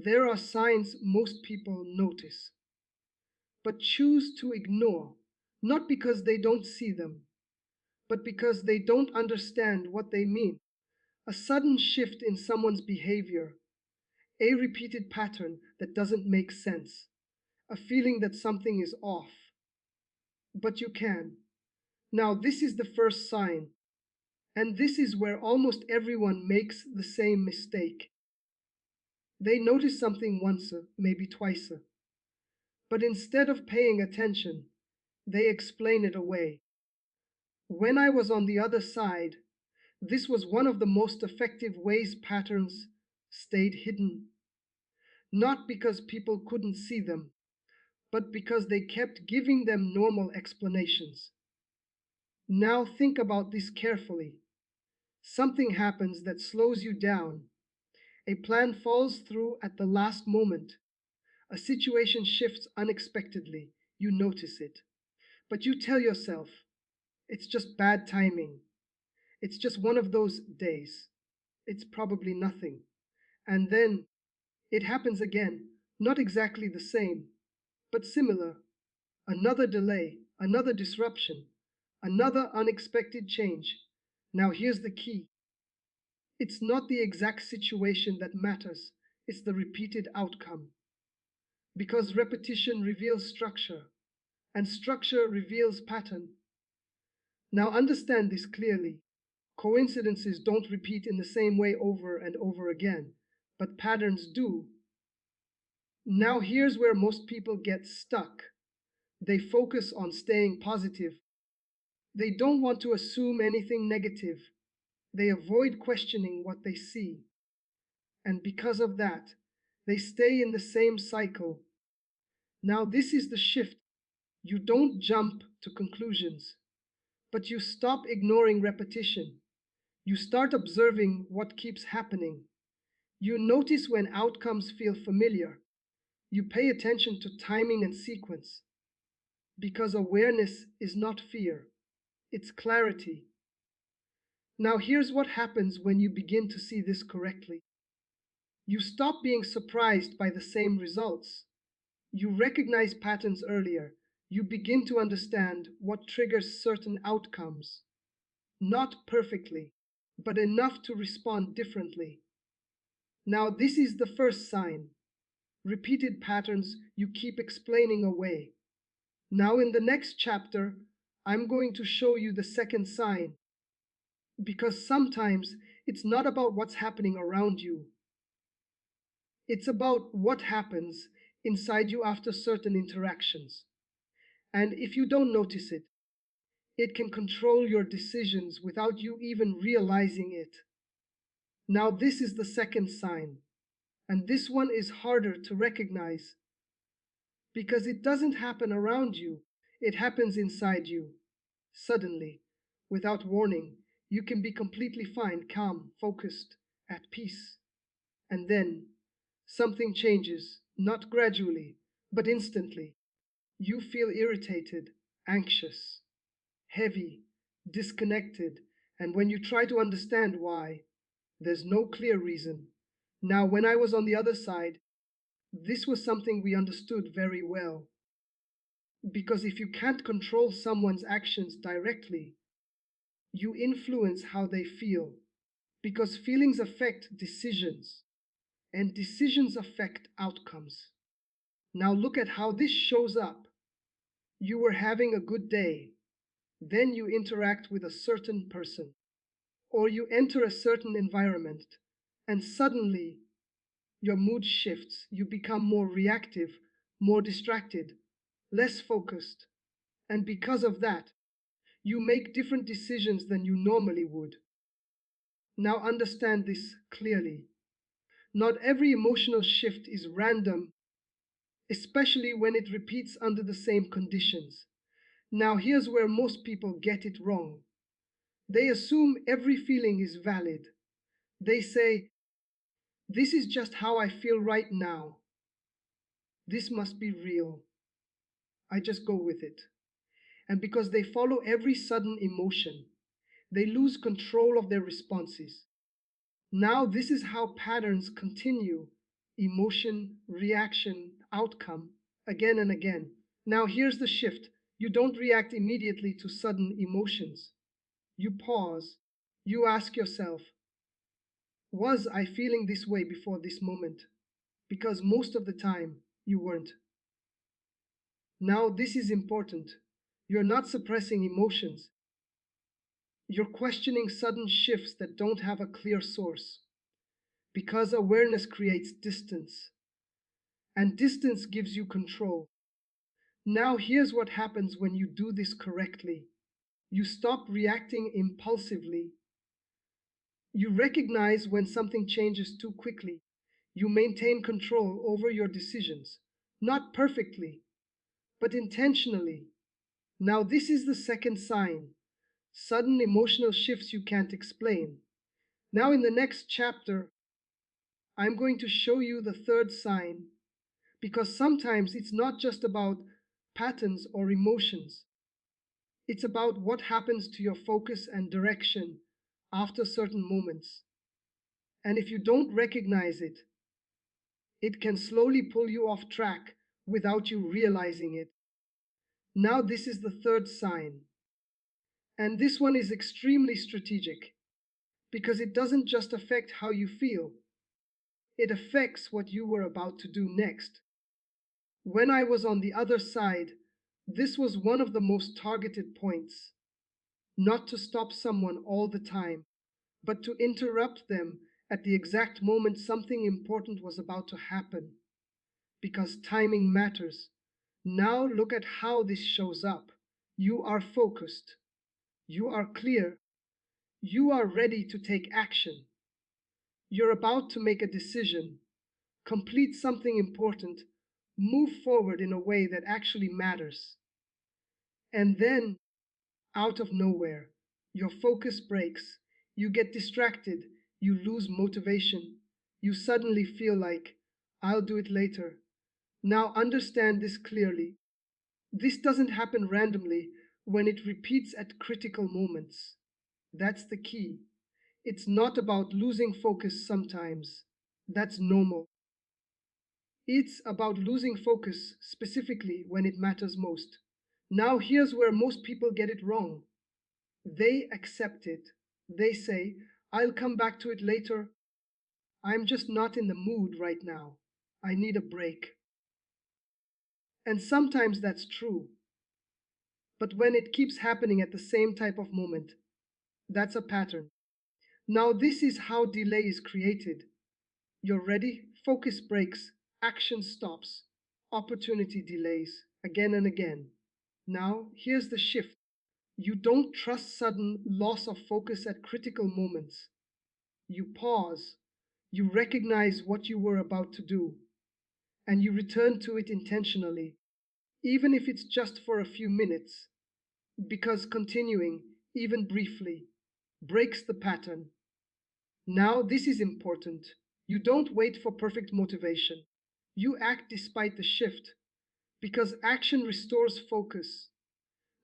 There are signs most people notice, but choose to ignore, not because they don't see them, but because they don't understand what they mean. A sudden shift in someone's behavior, a repeated pattern that doesn't make sense, a feeling that something is off. But you can. Now, this is the first sign, and this is where almost everyone makes the same mistake. They notice something once, maybe twice, but instead of paying attention, they explain it away. When I was on the other side, this was one of the most effective ways patterns stayed hidden, not because people couldn't see them, but because they kept giving them normal explanations. Now think about this carefully. Something happens that slows you down. A plan falls through at the last moment. A situation shifts unexpectedly. You notice it. But you tell yourself, it's just bad timing. It's just one of those days. It's probably nothing. And then it happens again. Not exactly the same, but similar. Another delay, another disruption, another unexpected change. Now here's the key. It's not the exact situation that matters, it's the repeated outcome. Because repetition reveals structure, and structure reveals pattern. Now understand this clearly. Coincidences don't repeat in the same way over and over again, but patterns do. Now here's where most people get stuck. They focus on staying positive. They don't want to assume anything negative. They avoid questioning what they see. And because of that, they stay in the same cycle. Now, this is the shift. You don't jump to conclusions, but you stop ignoring repetition. You start observing what keeps happening. You notice when outcomes feel familiar. You pay attention to timing and sequence, because awareness is not fear, it's clarity. Now, here's what happens when you begin to see this correctly. You stop being surprised by the same results. You recognize patterns earlier. You begin to understand what triggers certain outcomes. Not perfectly, but enough to respond differently. Now, this is the first sign. Repeated patterns you keep explaining away. Now, in the next chapter, I'm going to show you the second sign. Because sometimes it's not about what's happening around you, it's about what happens inside you after certain interactions. And if you don't notice it, it can control your decisions without you even realizing it. Now, this is the second sign, and this one is harder to recognize because it doesn't happen around you, it happens inside you. Suddenly, without warning, you can be completely fine, calm, focused, at peace. And then something changes, not gradually, but instantly. You feel irritated, anxious, heavy, disconnected, and when you try to understand why, there's no clear reason. Now, when I was on the other side, this was something we understood very well. Because if you can't control someone's actions directly, you influence how they feel. Because feelings affect decisions, and decisions affect outcomes. Now, look at how this shows up. You were having a good day, then you interact with a certain person, or you enter a certain environment, and suddenly your mood shifts. You become more reactive, more distracted, less focused, and because of that, you make different decisions than you normally would. Now, understand this clearly. Not every emotional shift is random, especially when it repeats under the same conditions. Now, here's where most people get it wrong. They assume every feeling is valid. They say, this is just how I feel right now. This must be real. I just go with it. And because they follow every sudden emotion, they lose control of their responses. Now, this is how patterns continue emotion, reaction, outcome, again and again. Now, here's the shift: you don't react immediately to sudden emotions. You pause, you ask yourself, was I feeling this way before this moment? Because most of the time, you weren't. Now, this is important. You're not suppressing emotions, you're questioning sudden shifts that don't have a clear source. Because awareness creates distance, and distance gives you control. Now, here's what happens when you do this correctly: you stop reacting impulsively. You recognize when something changes too quickly. You maintain control over your decisions, not perfectly, but intentionally. Now, this is the second sign: sudden emotional shifts you can't explain. Now, in the next chapter, I'm going to show you the third sign, because sometimes it's not just about patterns or emotions, it's about what happens to your focus and direction after certain moments. And if you don't recognize it, it can slowly pull you off track without you realizing it. Now, this is the third sign. And this one is extremely strategic because it doesn't just affect how you feel, it affects what you were about to do next. When I was on the other side, this was one of the most targeted points: not to stop someone all the time, but to interrupt them at the exact moment something important was about to happen, because timing matters. Now, look at how this shows up. You are focused, you are clear, you are ready to take action. You're about to make a decision, complete something important, move forward in a way that actually matters. And then, out of nowhere, your focus breaks, you get distracted, you lose motivation, you suddenly feel like, I'll do it later. Now, understand this clearly. This doesn't happen randomly when it repeats at critical moments. That's the key. It's not about losing focus sometimes. That's normal. It's about losing focus specifically when it matters most. Now, here's where most people get it wrong. They accept it. They say, I'll come back to it later. I'm just not in the mood right now. I need a break. And sometimes that's true. But when it keeps happening at the same type of moment, that's a pattern. Now, this is how delay is created. You're ready, focus breaks, action stops, opportunity delays again and again. Now, here's the shift: you don't trust sudden loss of focus at critical moments. You pause, you recognize what you were about to do, and you return to it intentionally, even if it's just for a few minutes, because continuing, even briefly, breaks the pattern. Now, this is important. You don't wait for perfect motivation. You act despite the shift, because action restores focus.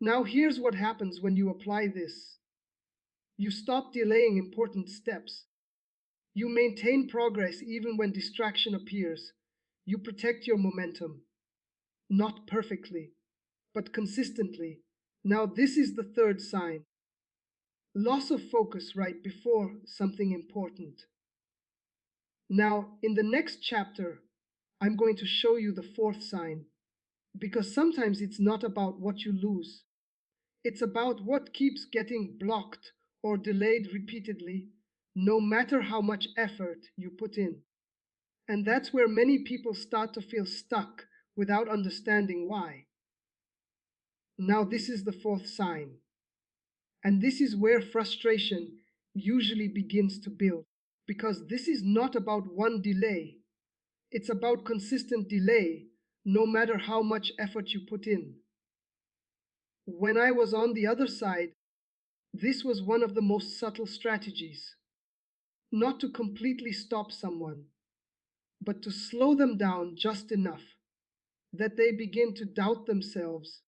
Now, here's what happens when you apply this: you stop delaying important steps. You maintain progress even when distraction appears. You protect your momentum, not perfectly, but consistently. Now, this is the third sign: loss of focus right before something important. Now, in the next chapter, I'm going to show you the fourth sign, because sometimes it's not about what you lose, it's about what keeps getting blocked or delayed repeatedly, no matter how much effort you put in. And that's where many people start to feel stuck without understanding why. Now, this is the fourth sign, and this is where frustration usually begins to build, because this is not about one delay. It's about consistent delay, no matter how much effort you put in. When I was on the other side, this was one of the most subtle strategies: not to completely stop someone, but to slow them down just enough that they begin to doubt themselves.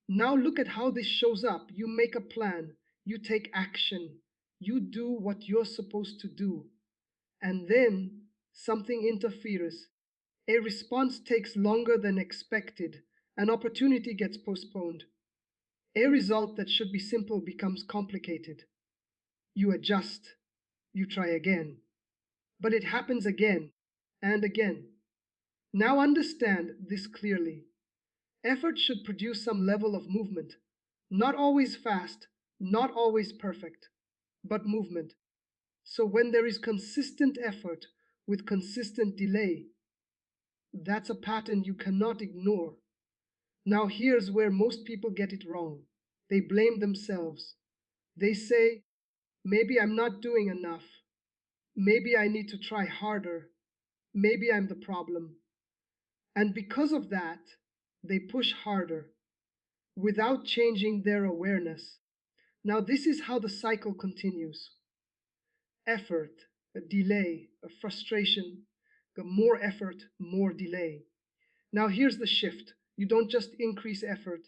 Now, look at how this shows up. You make a plan, you take action, you do what you're supposed to do, and then something interferes. A response takes longer than expected. An opportunity gets postponed. A result that should be simple becomes complicated. You adjust. You try again. But it happens again and again. Now understand this clearly. Effort should produce some level of movement. Not always fast, not always perfect, but movement. So when there is consistent effort with consistent delay, that's a pattern you cannot ignore. Now here's where most people get it wrong. They blame themselves. They say, maybe I'm not doing enough. Maybe I need to try harder. Maybe I'm the problem. And because of that, they push harder without changing their awareness. Now, this is how the cycle continues: effort, a delay, a frustration, more effort, more delay. Now, here's the shift: you don't just increase effort,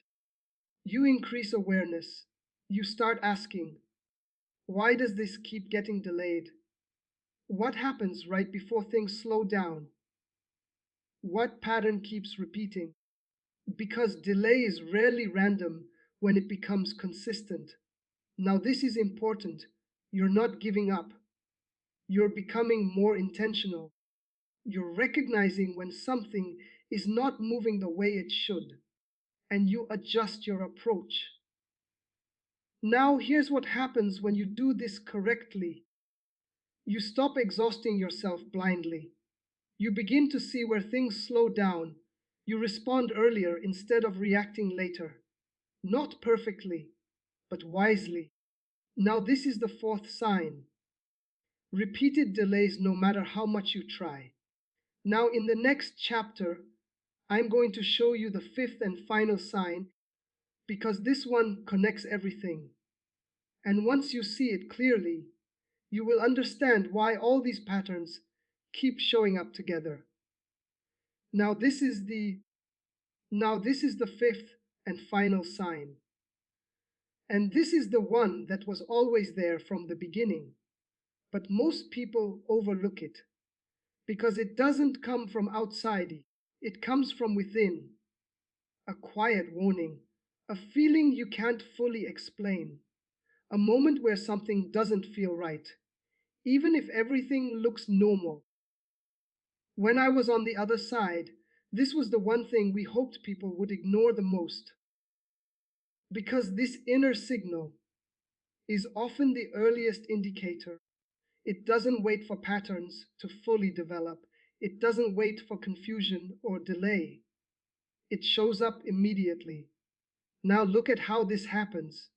you increase awareness. You start asking, why does this keep getting delayed? What happens right before things slow down? What pattern keeps repeating? Because delay is rarely random when it becomes consistent. Now, this is important. You're not giving up. You're becoming more intentional. You're recognizing when something is not moving the way it should, and you adjust your approach. Now, here's what happens when you do this correctly: you stop exhausting yourself blindly. You begin to see where things slow down. You respond earlier instead of reacting later. Not perfectly, but wisely. Now, this is the fourth sign: repeated delays no matter how much you try. Now, in the next chapter, I'm going to show you the fifth and final sign, because this one connects everything. And once you see it clearly, you will understand why all these patterns keep showing up together. Now, this is the fifth and final sign. And this is the one that was always there from the beginning. But most people overlook it because it doesn't come from outside, it comes from within. A quiet warning, a feeling you can't fully explain, a moment where something doesn't feel right, even if everything looks normal. When I was on the other side, this was the one thing we hoped people would ignore the most. Because this inner signal is often the earliest indicator. It doesn't wait for patterns to fully develop. It doesn't wait for confusion or delay. It shows up immediately. Now look at how this happens.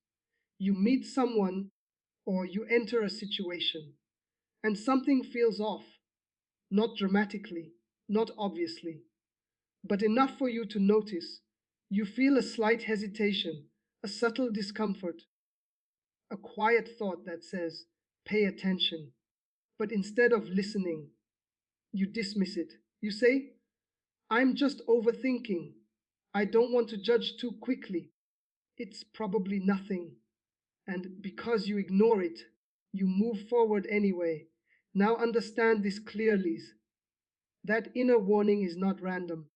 You meet someone or you enter a situation, and something feels off. Not dramatically, not obviously, but enough for you to notice. You feel a slight hesitation, a subtle discomfort, a quiet thought that says, pay attention. But instead of listening, you dismiss it. You say, I'm just overthinking. I don't want to judge too quickly. It's probably nothing. And because you ignore it, you move forward anyway. Now understand this clearly. That inner warning is not random.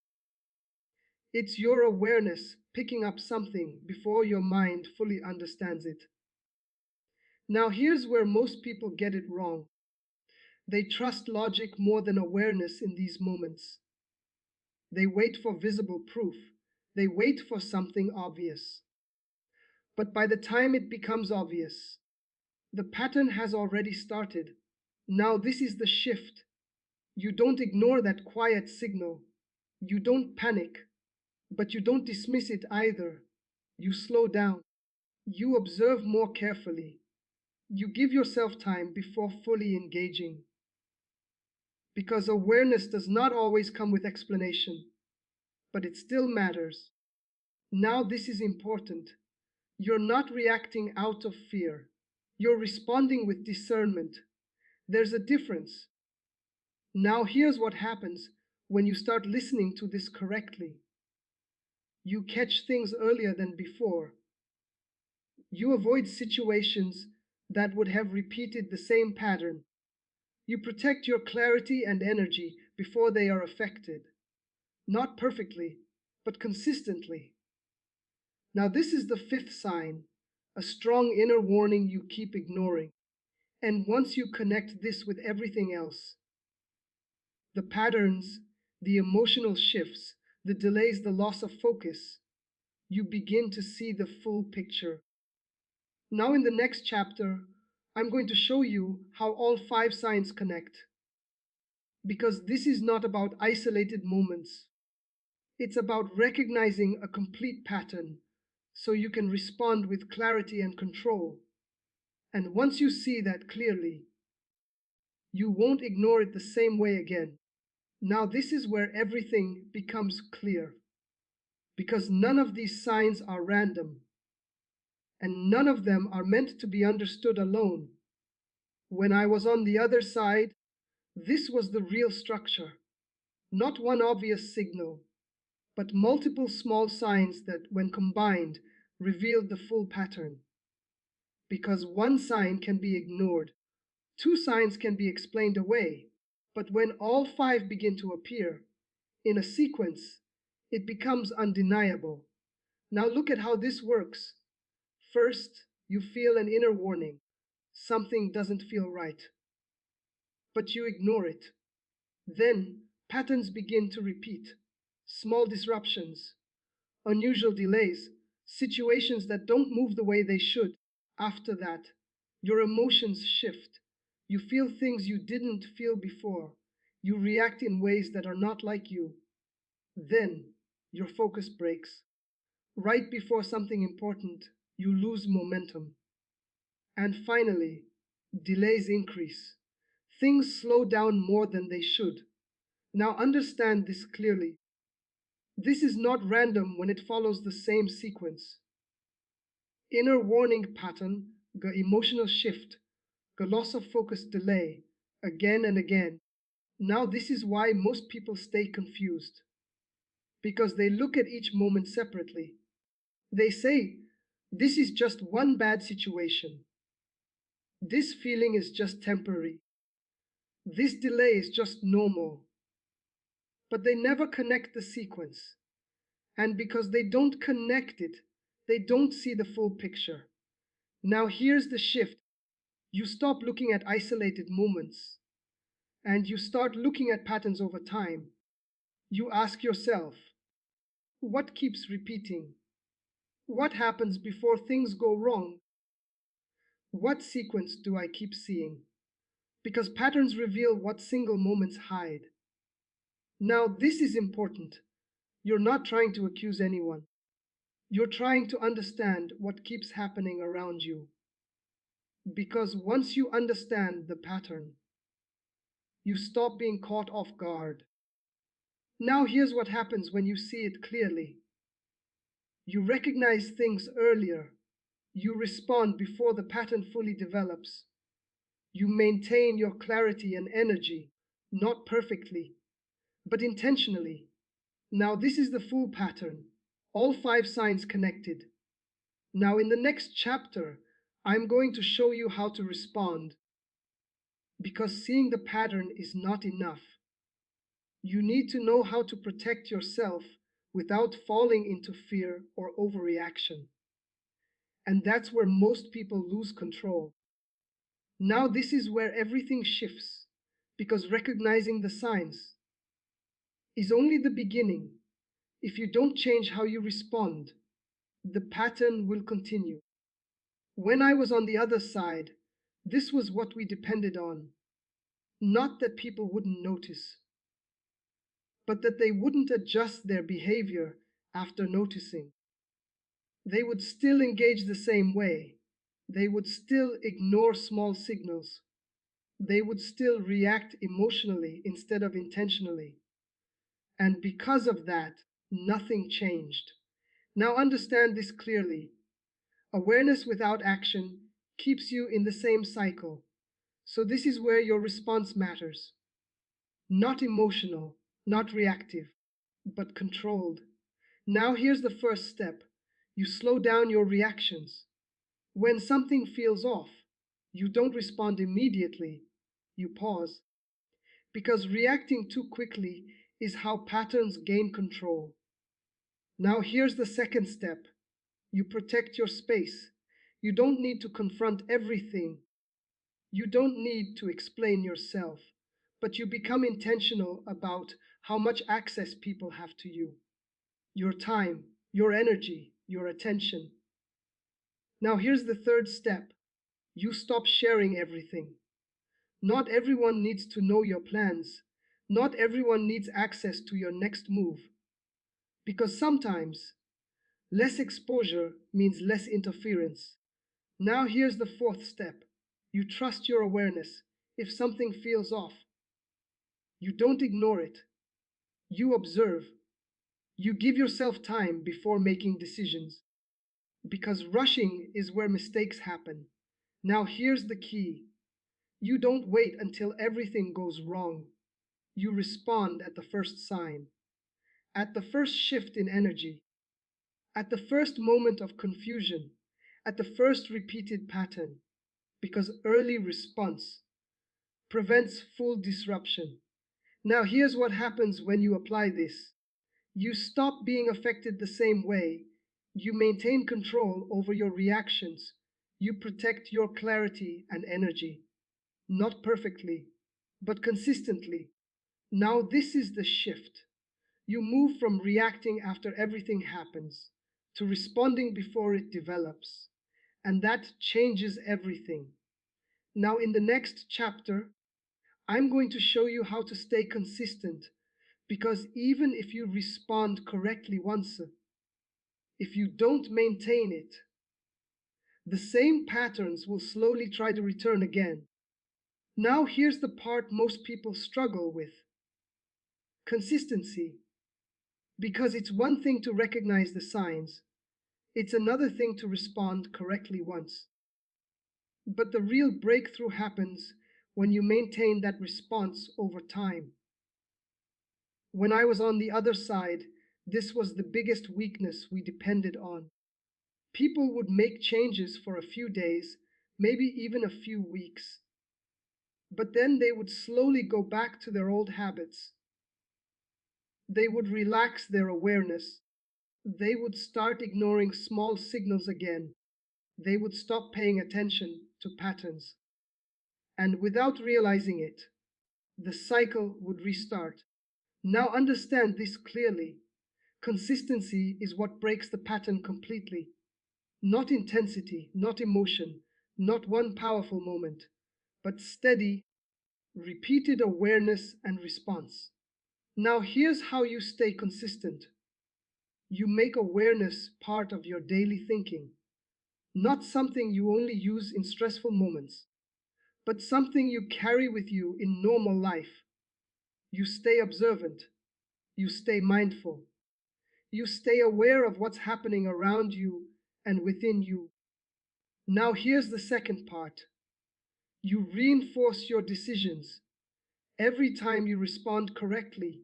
It's your awareness picking up something before your mind fully understands it. Now here's where most people get it wrong. They trust logic more than awareness in these moments. They wait for visible proof. They wait for something obvious. But by the time it becomes obvious, the pattern has already started. Now this is the shift. You don't ignore that quiet signal. You don't panic, but you don't dismiss it either. You slow down. You observe more carefully. You give yourself time before fully engaging. Because awareness does not always come with explanation, but it still matters. Now this is important. You're not reacting out of fear. You're responding with discernment. There's a difference. Now here's what happens when you start listening to this correctly. You catch things earlier than before. You avoid situations that would have repeated the same pattern. You protect your clarity and energy before they are affected. Not perfectly, but consistently. Now, this is the fifth sign, a strong inner warning you keep ignoring. And once you connect this with everything else, the patterns, the emotional shifts, the delays, the loss of focus, you begin to see the full picture. Now, in the next chapter, I'm going to show you how all five signs connect. Because this is not about isolated moments, it's about recognizing a complete pattern so you can respond with clarity and control. And once you see that clearly, you won't ignore it the same way again. Now, this is where everything becomes clear. Because none of these signs are random, and none of them are meant to be understood alone. When I was on the other side, this was the real structure, not one obvious signal, but multiple small signs that, when combined, revealed the full pattern. Because one sign can be ignored, two signs can be explained away, but when all five begin to appear in a sequence, it becomes undeniable. Now look at how this works. First, you feel an inner warning. Something doesn't feel right. But you ignore it. Then, patterns begin to repeat. Small disruptions, unusual delays, situations that don't move the way they should. After that, your emotions shift. You feel things you didn't feel before. You react in ways that are not like you. Then, your focus breaks. Right before something important, you lose momentum. And finally, delays increase. Things slow down more than they should. Now understand this clearly. This is not random when it follows the same sequence. Inner warning pattern, the emotional shift, the loss of focus delay, again and again. Now this is why most people stay confused. Because they look at each moment separately. They say, this is just one bad situation. This feeling is just temporary. This delay is just normal. But they never connect the sequence. And because they don't connect it, they don't see the full picture. Now here's the shift. You stop looking at isolated moments and you start looking at patterns over time. You ask yourself, what keeps repeating? What happens before things go wrong? What sequence do I keep seeing? Because patterns reveal what single moments hide. Now, this is important. You're not trying to accuse anyone. You're trying to understand what keeps happening around you. Because once you understand the pattern, you stop being caught off guard. Now, here's what happens when you see it clearly. You recognize things earlier. You respond before the pattern fully develops. You maintain your clarity and energy, not perfectly, but intentionally. Now, this is the full pattern, all five signs connected. Now, in the next chapter, I'm going to show you how to respond. Because seeing the pattern is not enough. You need to know how to protect yourself without falling into fear or overreaction. And that's where most people lose control. Now, this is where everything shifts, because recognizing the signs is only the beginning. If you don't change how you respond, the pattern will continue. When I was on the other side, this was what we depended on. Not that people wouldn't notice, but that they wouldn't adjust their behavior after noticing. They would still engage the same way. They would still ignore small signals. They would still react emotionally instead of intentionally. And because of that, nothing changed. Now understand this clearly. Awareness without action keeps you in the same cycle. So this is where your response matters. Not emotional, not reactive, but controlled. Now here's the first step. You slow down your reactions. When something feels off, you don't respond immediately. you pause. Because reacting too quickly is how patterns gain control. Now, here's the second step: you protect your space. You don't need to confront everything, you don't need to explain yourself, but you become intentional about how much access people have to you, your time, your energy, your attention. Now, here's the third step: you stop sharing everything. Not everyone needs to know your plans. Not everyone needs access to your next move. Because sometimes less exposure means less interference. Now, here's the fourth step: you trust your awareness. If something feels off, you don't ignore it, you observe. You give yourself time before making decisions. Because rushing is where mistakes happen. Now, here's the key: you don't wait until everything goes wrong. You respond at the first sign, at the first shift in energy, at the first moment of confusion, at the first repeated pattern. Because early response prevents full disruption. Now, here's what happens when you apply this: you stop being affected the same way. You maintain control over your reactions. You protect your clarity and energy. Not perfectly, but consistently. Now, this is the shift. You move from reacting after everything happens to responding before it develops. And that changes everything. Now, in the next chapter, I'm going to show you how to stay consistent, because even if you respond correctly once, if you don't maintain it, the same patterns will slowly try to return again. Now, here's the part most people struggle with: consistency. Because it's one thing to recognize the signs, it's another thing to respond correctly once. But the real breakthrough happens when you maintain that response over time. When I was on the other side, this was the biggest weakness we depended on. People would make changes for a few days, maybe even a few weeks. But then they would slowly go back to their old habits. They would relax their awareness. They would start ignoring small signals again. They would stop paying attention to patterns. And without realizing it, the cycle would restart. Now, understand this clearly: consistency is what breaks the pattern completely. Not intensity, not emotion, not one powerful moment, but steady, repeated awareness and response. Now, here's how you stay consistent: you make awareness part of your daily thinking, not something you only use in stressful moments, but something you carry with you in normal life. You stay observant, you stay mindful, you stay aware of what's happening around you and within you. Now, here's the second part: you reinforce your decisions. Every time you respond correctly,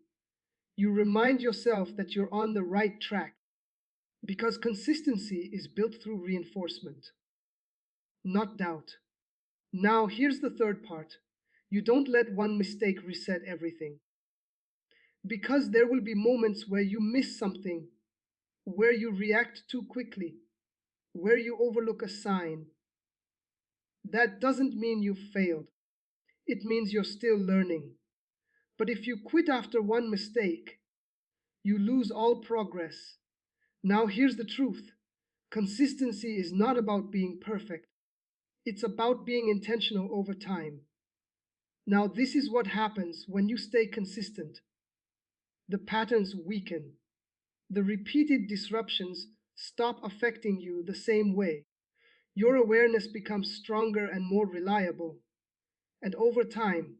you remind yourself that you're on the right track, because consistency is built through reinforcement, not doubt. Now, here's the third part: you don't let one mistake reset everything. Because there will be moments where you miss something, where you react too quickly, where you overlook a sign. That doesn't mean you failed, it means you're still learning. But if you quit after one mistake, you lose all progress. Now, here's the truth: consistency is not about being perfect, it's about being intentional over time. Now, this is what happens when you stay consistent: the patterns weaken, the repeated disruptions stop affecting you the same way. Your awareness becomes stronger and more reliable. And over time,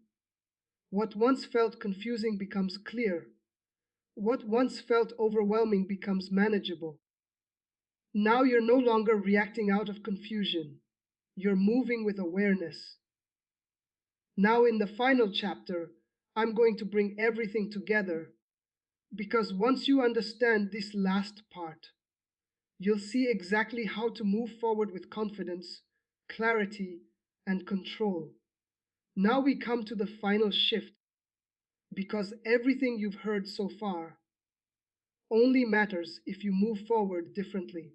what once felt confusing becomes clear. What once felt overwhelming becomes manageable. Now you're no longer reacting out of confusion. You're moving with awareness. Now, in the final chapter, I'm going to bring everything together, because once you understand this last part, you'll see exactly how to move forward with confidence, clarity, and control. Now we come to the final shift, because everything you've heard so far only matters if you move forward differently.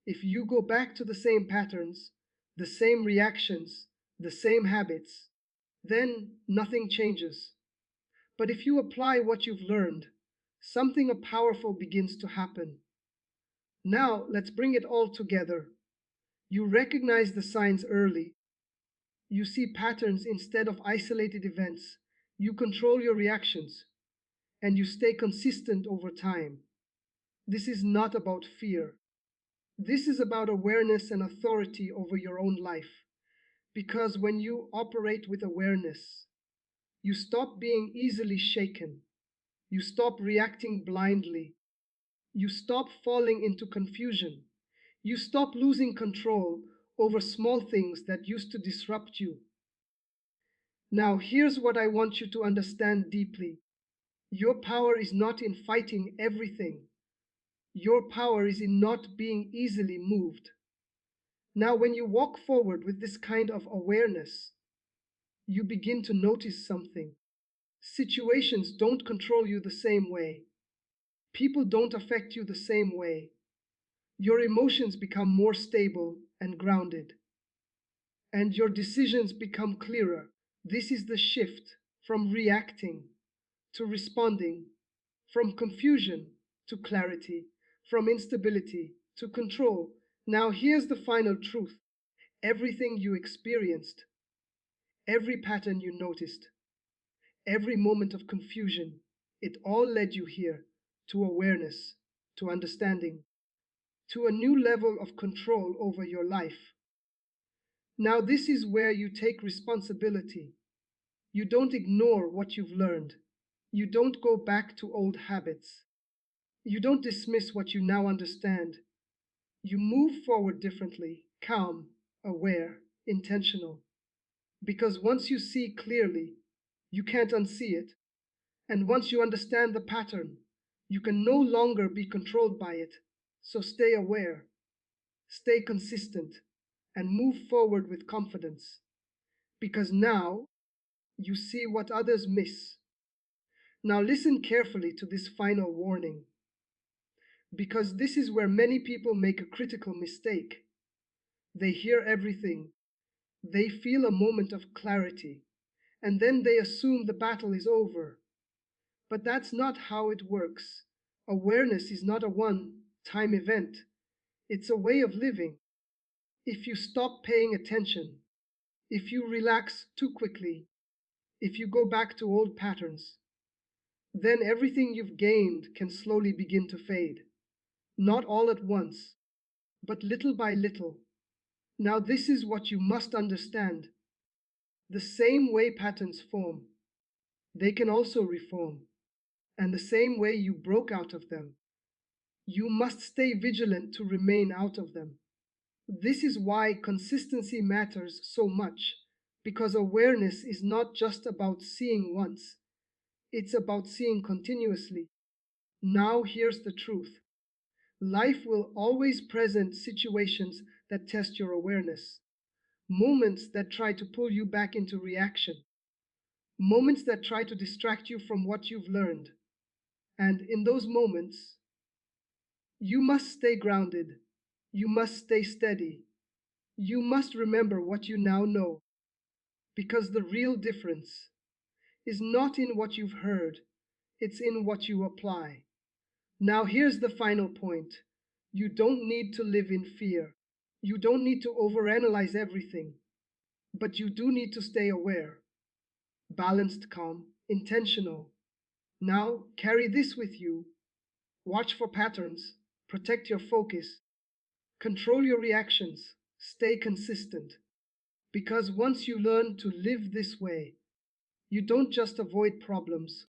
If you go back to the same patterns, the same reactions, the same habits, then nothing changes. But if you apply what you've learned, something powerful begins to happen. Now let's bring it all together. You recognize the signs early. You see patterns instead of isolated events. You control your reactions, and you stay consistent over time. This is not about fear. This is about awareness and authority over your own life. Because when you operate with awareness, you stop being easily shaken. You stop reacting blindly. You stop falling into confusion. You stop losing control over small things that used to disrupt you. Now, here's what I want you to understand deeply. Your power is not in fighting everything. Your power is in not being easily moved. Now, when you walk forward with this kind of awareness, you begin to notice something. Situations don't control you the same way. People don't affect you the same way. Your emotions become more stable and grounded, and your decisions become clearer. This is the shift from reacting to responding, from confusion to clarity, from instability to control. Now, here's the final truth. Everything you experienced, every pattern you noticed, every moment of confusion, it all led you here to awareness, to understanding, to a new level of control over your life. Now, this is where you take responsibility. You don't ignore what you've learned. You don't go back to old habits. You don't dismiss what you now understand. You move forward differently, calm, aware, intentional. Because once you see clearly, you can't unsee it. And once you understand the pattern, you can no longer be controlled by it. So stay aware, stay consistent, and move forward with confidence. Because now you see what others miss. Now listen carefully to this final warning, because this is where many people make a critical mistake. They hear everything, they feel a moment of clarity, and then they assume the battle is over. But that's not how it works. Awareness is not a one-time event. It's a way of living. If you stop paying attention, if you relax too quickly, if you go back to old patterns, then everything you've gained can slowly begin to fade. Not all at once, but little by little. Now, this is what you must understand. The same way patterns form, they can also reform. And the same way you broke out of them, you must stay vigilant to remain out of them. This is why consistency matters so much, because awareness is not just about seeing once, it's about seeing continuously. Now, here's the truth. Life will always present situations that test your awareness, moments that try to pull you back into reaction, moments that try to distract you from what you've learned. And in those moments, you must stay grounded, you must stay steady, you must remember what you now know, because the real difference is not in what you've heard, it's in what you apply. Now, here's the final point. You don't need to live in fear. You don't need to overanalyze everything, but you do need to stay aware, balanced, calm, intentional. Now, carry this with you. Watch for patterns, protect your focus, control your reactions, stay consistent. Because once you learn to live this way, you don't just avoid problems,